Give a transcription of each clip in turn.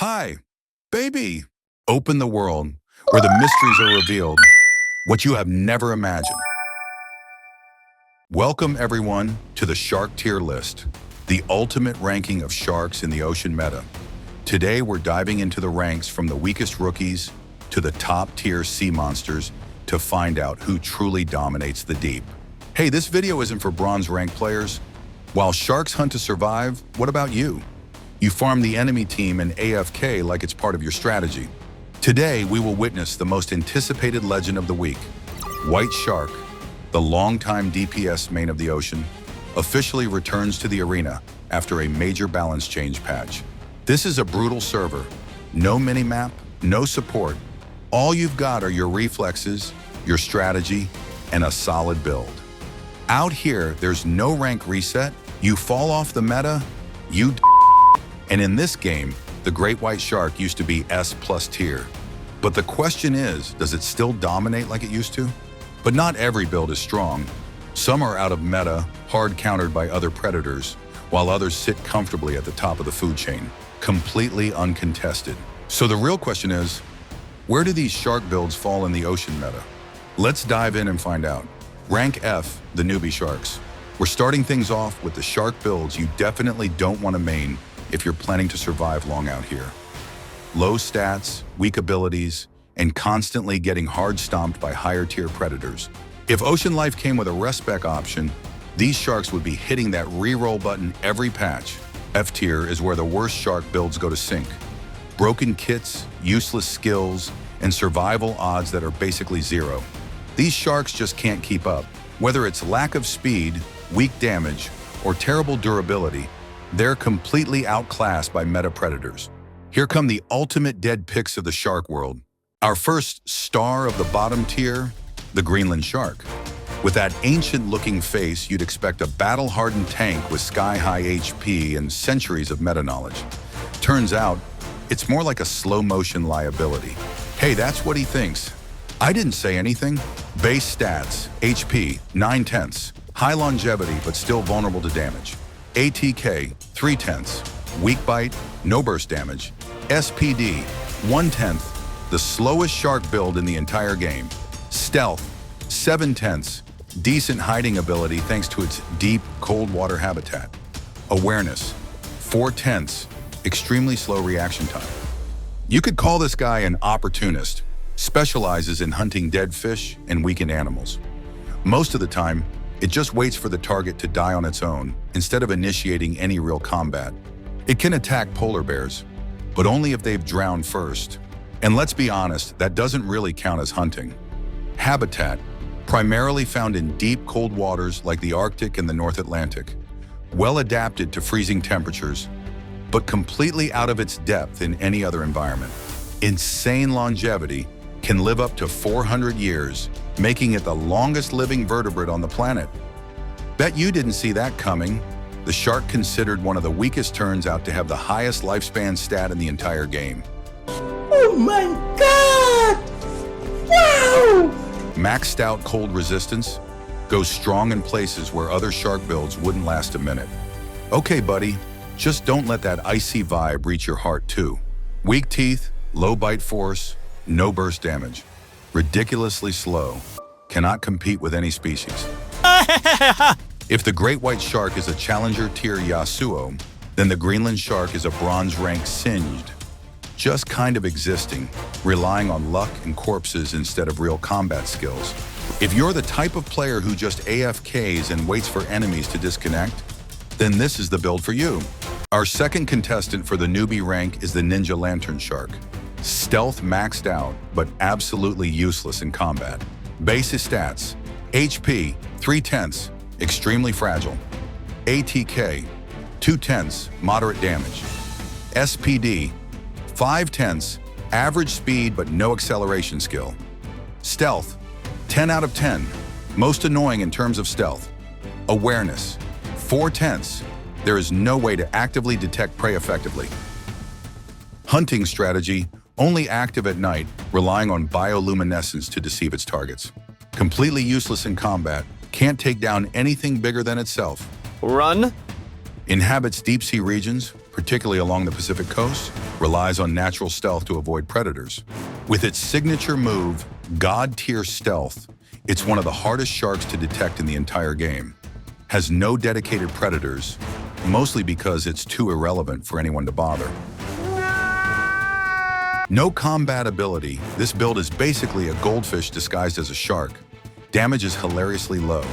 Hi, baby. Open the world where the mysteries are revealed, what you have never imagined. Welcome, everyone, to the Shark Tier List, the ultimate ranking of sharks in the ocean meta. Today, we're diving into the ranks from the weakest rookies to the top-tier sea monsters to find out who truly dominates the deep. Hey, this video isn't for bronze rank players. While sharks hunt to survive, what about you? You farm the enemy team in AFK like it's part of your strategy. Today, we will witness the most anticipated legend of the week. White Shark, the longtime DPS main of the ocean, officially returns to the arena after a major balance change patch. This is a brutal server. No minimap, no support. All you've got are your reflexes, your strategy, and a solid build. Out here, there's no rank reset. You fall off the meta, and in this game, the Great White Shark used to be S+ tier. But the question is, does it still dominate like it used to? But not every build is strong. Some are out of meta, hard countered by other predators, while others sit comfortably at the top of the food chain, completely uncontested. So the real question is, where do these shark builds fall in the ocean meta? Let's dive in and find out. Rank F, the newbie sharks. We're starting things off with the shark builds you definitely don't want to main if you're planning to survive long out here. Low stats, weak abilities, and constantly getting hard stomped by higher tier predators. If ocean life came with a respec option, these sharks would be hitting that reroll button every patch. F tier is where the worst shark builds go to sink. Broken kits, useless skills, and survival odds that are basically zero. These sharks just can't keep up. Whether it's lack of speed, weak damage, or terrible durability, they're completely outclassed by meta predators. Here come the ultimate dead picks of the shark world. Our first star of the bottom tier, the Greenland shark. With that ancient-looking face, you'd expect a battle-hardened tank with sky-high HP and centuries of meta-knowledge. Turns out, it's more like a slow-motion liability. Hey, that's what he thinks. I didn't say anything. Base stats, HP, 9/10. High longevity, but still vulnerable to damage. ATK, 3/10. Weak bite, no burst damage. SPD, 1/10. The slowest shark build in the entire game. Stealth, 7/10. Decent hiding ability thanks to its deep, cold water habitat. Awareness, 4/10. Extremely slow reaction time. You could call this guy an opportunist. Specializes in hunting dead fish and weakened animals. Most of the time, it just waits for the target to die on its own instead of initiating any real combat. It can attack polar bears, but only if they've drowned first. And let's be honest, that doesn't really count as hunting. Habitat, primarily found in deep, cold waters like the Arctic and the North Atlantic. Well adapted to freezing temperatures, but completely out of its depth in any other environment. Insane longevity, can live up to 400 years, making it the longest living vertebrate on the planet. Bet you didn't see that coming. The shark, considered one of the weakest, turns out to have the highest lifespan stat in the entire game. Oh my god! Wow! Maxed out cold resistance, goes strong in places where other shark builds wouldn't last a minute. Okay, buddy, just don't let that icy vibe reach your heart too. Weak teeth, low bite force, no burst damage. Ridiculously slow. Cannot compete with any species. If the Great White Shark is a challenger tier Yasuo, then the Greenland Shark is a bronze rank Singed. Just kind of existing, relying on luck and corpses instead of real combat skills. If you're the type of player who just AFKs and waits for enemies to disconnect, then this is the build for you. Our second contestant for the newbie rank is the Ninja Lantern Shark. Stealth maxed out, but absolutely useless in combat. Basic stats, HP, 3/10, extremely fragile. ATK, 2/10, moderate damage. SPD, 5/10, average speed but no acceleration skill. Stealth, 10 out of 10, most annoying in terms of stealth. Awareness, 4/10, there is no way to actively detect prey effectively. Hunting strategy, only active at night, relying on bioluminescence to deceive its targets. Completely useless in combat, can't take down anything bigger than itself. Run. Inhabits deep sea regions, particularly along the Pacific coast, relies on natural stealth to avoid predators. With its signature move, God-tier stealth, it's one of the hardest sharks to detect in the entire game. Has no dedicated predators, mostly because it's too irrelevant for anyone to bother. No combat ability, this build is basically a goldfish disguised as a shark. Damage is hilariously low.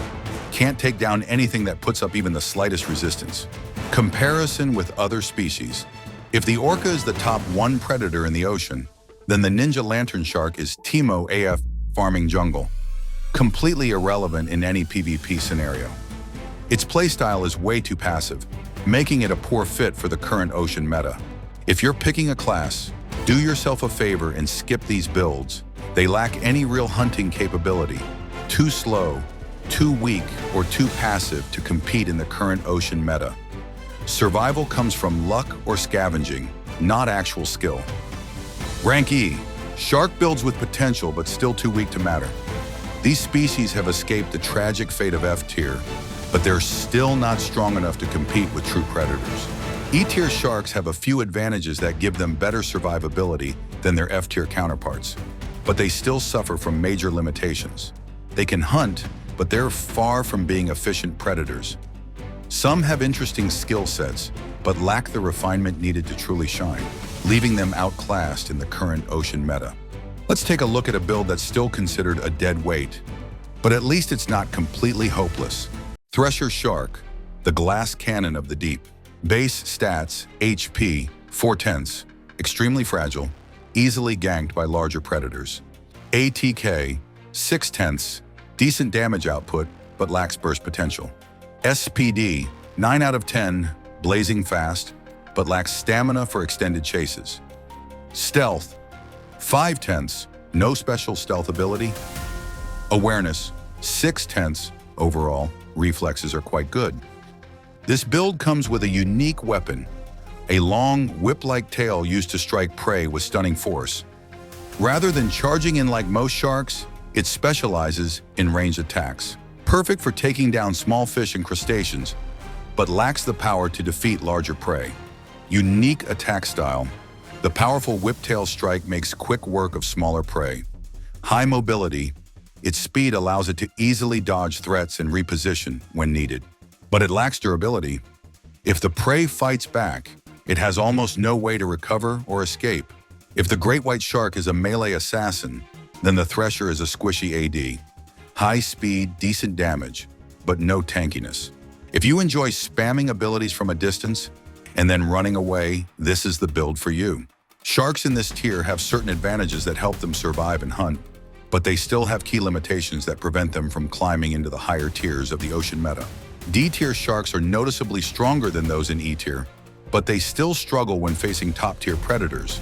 Can't take down anything that puts up even the slightest resistance. Comparison with other species. If the orca is the top 1 predator in the ocean, then the ninja lantern shark is Timo AF farming jungle. Completely irrelevant in any PvP scenario. Its playstyle is way too passive, making it a poor fit for the current ocean meta. If you're picking a class, do yourself a favor and skip these builds. They lack any real hunting capability. Too slow, too weak, or too passive to compete in the current ocean meta. Survival comes from luck or scavenging, not actual skill. Rank E. Shark builds with potential but still too weak to matter. These species have escaped the tragic fate of F tier, but they're still not strong enough to compete with true predators. E-tier sharks have a few advantages that give them better survivability than their F-tier counterparts, but they still suffer from major limitations. They can hunt, but they're far from being efficient predators. Some have interesting skill sets, but lack the refinement needed to truly shine, leaving them outclassed in the current ocean meta. Let's take a look at a build that's still considered a dead weight, but at least it's not completely hopeless. Thresher Shark, the glass cannon of the deep. Base stats, HP, 4/10, extremely fragile, easily ganked by larger predators. ATK, 6/10, decent damage output, but lacks burst potential. SPD, 9 out of 10, blazing fast, but lacks stamina for extended chases. Stealth, 5/10, no special stealth ability. Awareness, 6/10, overall, reflexes are quite good. This build comes with a unique weapon, a long, whip-like tail used to strike prey with stunning force. Rather than charging in like most sharks, it specializes in ranged attacks. Perfect for taking down small fish and crustaceans, but lacks the power to defeat larger prey. Unique attack style. The powerful whip-tail strike makes quick work of smaller prey. High mobility. Its speed allows it to easily dodge threats and reposition when needed. But it lacks durability. If the prey fights back, it has almost no way to recover or escape. If the great white shark is a melee assassin, then the thresher is a squishy AD. High speed, decent damage, but no tankiness. If you enjoy spamming abilities from a distance and then running away, this is the build for you. Sharks in this tier have certain advantages that help them survive and hunt, but they still have key limitations that prevent them from climbing into the higher tiers of the ocean meta. D-tier sharks are noticeably stronger than those in E-tier, but they still struggle when facing top-tier predators.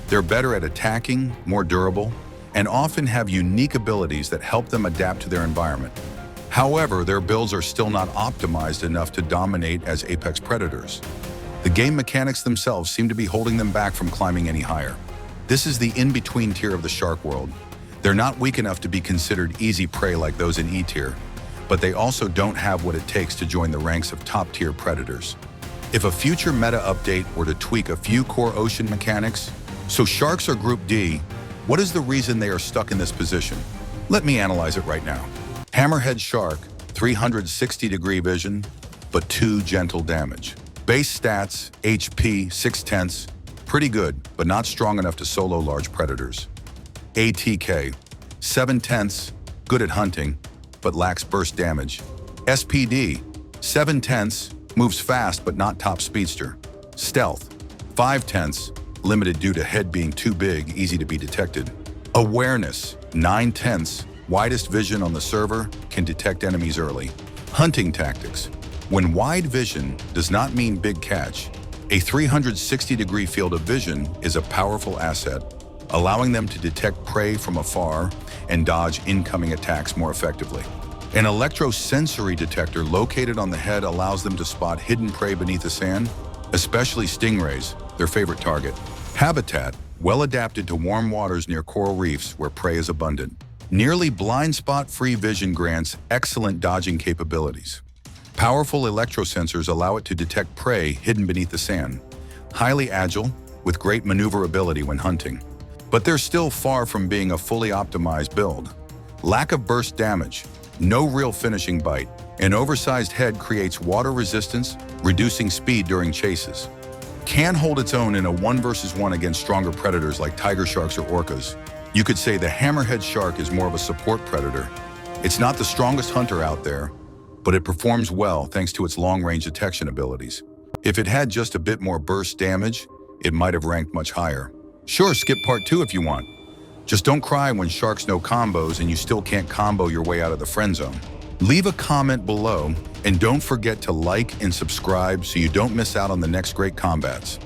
They're better at attacking, more durable, and often have unique abilities that help them adapt to their environment. However, their builds are still not optimized enough to dominate as apex predators. The game mechanics themselves seem to be holding them back from climbing any higher. This is the in-between tier of the shark world. They're not weak enough to be considered easy prey like those in E-tier, but they also don't have what it takes to join the ranks of top-tier predators. If a future meta update were to tweak a few core ocean mechanics, so sharks are Group D, what is the reason they are stuck in this position? Let me analyze it right now. Hammerhead Shark, 360-degree vision, but 2 gentle damage. Base stats, HP, 6/10, pretty good, but not strong enough to solo large predators. ATK, 7/10, good at hunting, but lacks burst damage. SPD, 7/10, moves fast but not top speedster. Stealth, 5/10, limited due to head being too big, easy to be detected. Awareness, 9/10, widest vision on the server, can detect enemies early. Hunting tactics. When wide vision does not mean big catch, a 360-degree field of vision is a powerful asset, allowing them to detect prey from afar and dodge incoming attacks more effectively. An electrosensory detector located on the head allows them to spot hidden prey beneath the sand, especially stingrays, their favorite target. Habitat, well adapted to warm waters near coral reefs where prey is abundant. Nearly blind spot-free vision grants excellent dodging capabilities. Powerful electrosensors allow it to detect prey hidden beneath the sand, highly agile, with great maneuverability when hunting. But they're still far from being a fully optimized build. Lack of burst damage, no real finishing bite. An oversized head creates water resistance, reducing speed during chases. Can hold its own in a 1 versus 1 against stronger predators like tiger sharks or orcas. You could say the hammerhead shark is more of a support predator. It's not the strongest hunter out there, but it performs well thanks to its long-range detection abilities. If it had just a bit more burst damage, it might have ranked much higher. Sure, skip part 2 if you want. Just don't cry when sharks know combos and you still can't combo your way out of the friend zone. Leave a comment below and don't forget to like and subscribe so you don't miss out on the next great combats.